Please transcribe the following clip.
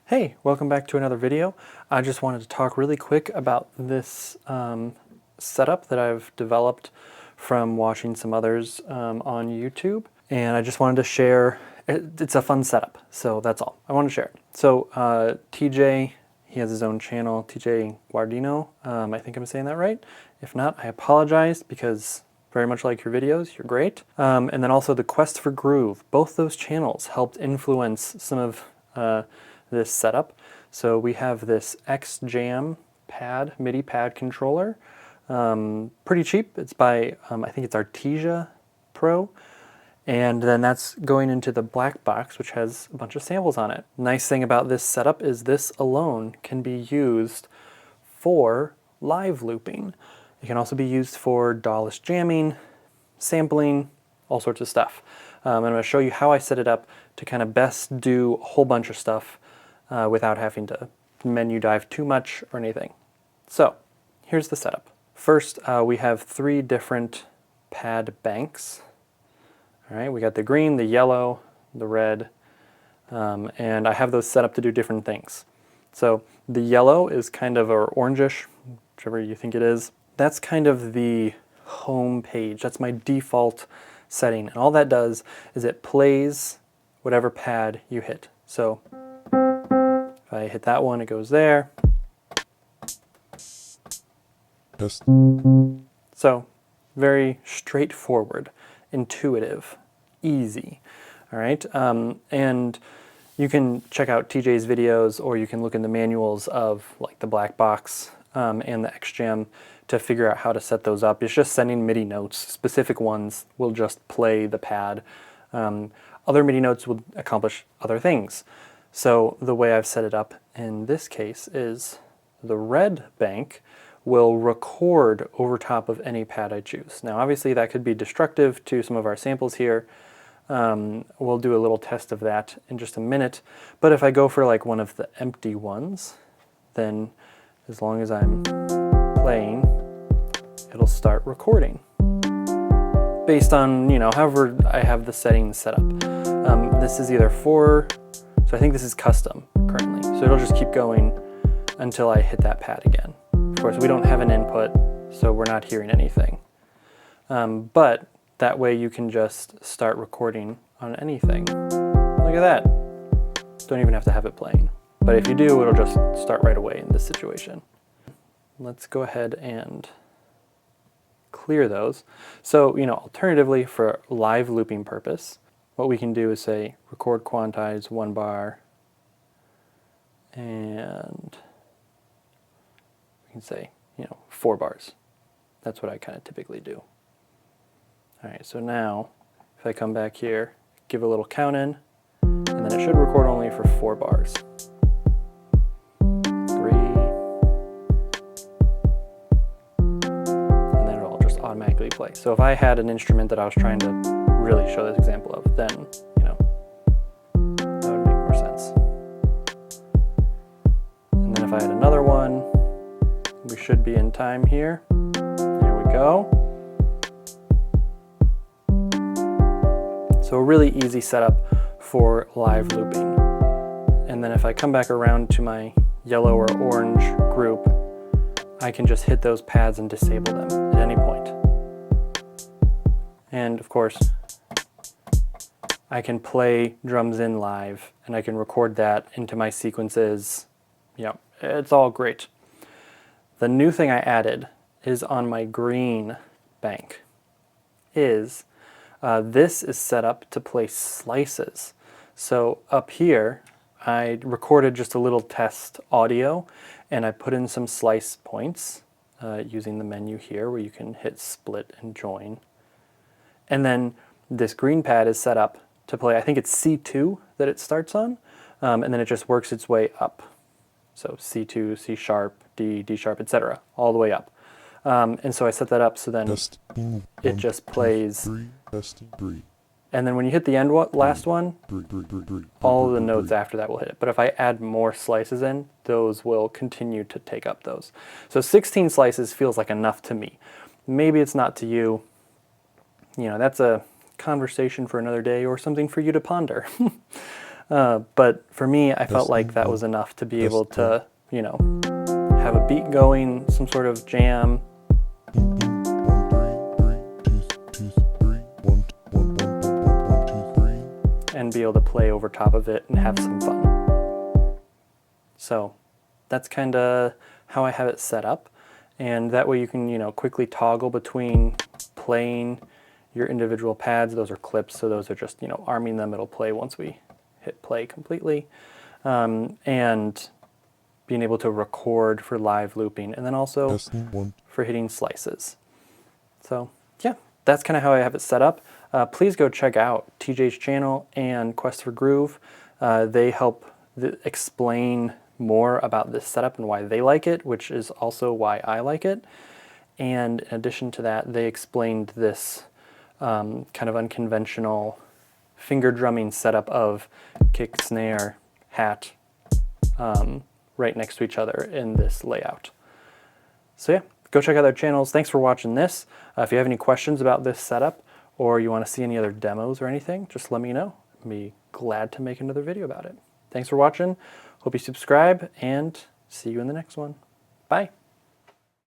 Hey, welcome back to another video. I just wanted to talk really quick about this setup that I've developed from watching some others on YouTube. And I just wanted to share, it's a fun setup, so that's all. I want to share it. So TJ, he has his own channel, TJ Guardino. I think I'm saying that right. If not, I apologize because very much like your videos, you're great. And then also the Quest for Groove. Both those channels helped influence some of this setup. So we have this Xjam pad, MIDI pad controller. Pretty cheap. It's by, I think it's Artesia Pro. And then that's going into the black box, which has a bunch of samples on it. Nice thing about this setup is this alone can be used for live looping. It can also be used for DAWless jamming, sampling, all sorts of stuff. I'm going to show you how I set it up to kind of best do a whole bunch of stuff without having to menu dive too much or anything. So here's the setup. First, we have 3 different pad banks. All right, we got the green, the yellow, the red, and I have those set up to do different things. So the yellow is kind of, or orangish, whichever you think it is. That's kind of the home page. That's my default setting. And all that does is it plays whatever pad you hit. So if I hit that one, it goes there. Test. So very straightforward, intuitive, easy. All right. And you can check out TJ's videos, or you can look in the manuals of like the black box and the Xjam to figure out how to set those up. It's just sending MIDI notes. Specific ones will just play the pad. Other MIDI notes will accomplish other things. So the way I've set it up in this case is the red bank will record over top of any pad I choose. Now obviously that could be destructive to some of our samples here. We'll do a little test of that in just a minute. But if I go for like one of the empty ones, then as long as I'm playing, it'll start recording based on, you know, however I have the settings set up. This is either 4, so I think this is custom currently. So it'll just keep going until I hit that pad again. Of course, we don't have an input, so we're not hearing anything. But that way you can just start recording on anything. Look at that. Don't even have to have it playing. But if you do, it'll just start right away in this situation. Let's go ahead and clear those. So, you know, alternatively for live looping purpose, what we can do is say record quantize 1 bar, and we can say, you know, 4 bars. That's what I kind of typically do. All right, so now if I come back here, give a little count in, and then it should record only for 4 bars. 3, and then it'll just automatically play. So if I had an instrument that I was trying to really show this example of, then, you know, that would make more sense. And then if I had another one, we should be in time here. There we go. So a really easy setup for live looping. And then if I come back around to my yellow or orange group, I can just hit those pads and disable them at any point. And of course, I can play drums in live, and I can record that into my sequences. Yeah, it's all great. The new thing I added is on my green bank is this is set up to play slices. So up here, I recorded just a little test audio, and I put in some slice points using the menu here where you can hit split and join. And then this green pad is set up to play, I think it's C2 that it starts on, and then it just works its way up. So C2, C sharp, D, D sharp, etc., all the way up. And so I set that up so then it just plays. 3, testing 3. And then when you hit the end last one, all of the notes after that will hit it. But if I add more slices in, those will continue to take up those. So 16 slices feels like enough to me. Maybe it's not to you. You know, that's a conversation for another day or something for you to ponder. But for me, I felt like that was enough to be able to, you know, have a beat going, some sort of jam. And be able to play over top of it and have some fun. So that's kind of how I have it set up. And that way you can, you know, quickly toggle between playing your individual pads. Those are clips, so those are just, you know, arming them. It'll play once we hit play completely. And being able to record for live looping, and then also for hitting slices. So yeah, that's kind of how I have it set up. Please go check out TJ's channel and Quest for Groove. They help explain more about this setup and why they like it, which is also why I like it. And in addition to that, they explained this kind of unconventional finger drumming setup of kick, snare, hat, right next to each other in this layout. So yeah, go check out their channels. Thanks for watching this. If you have any questions about this setup, or you want to see any other demos or anything, just let me know. I'd be glad to make another video about it. Thanks for watching. Hope you subscribe, and see you in the next one. Bye.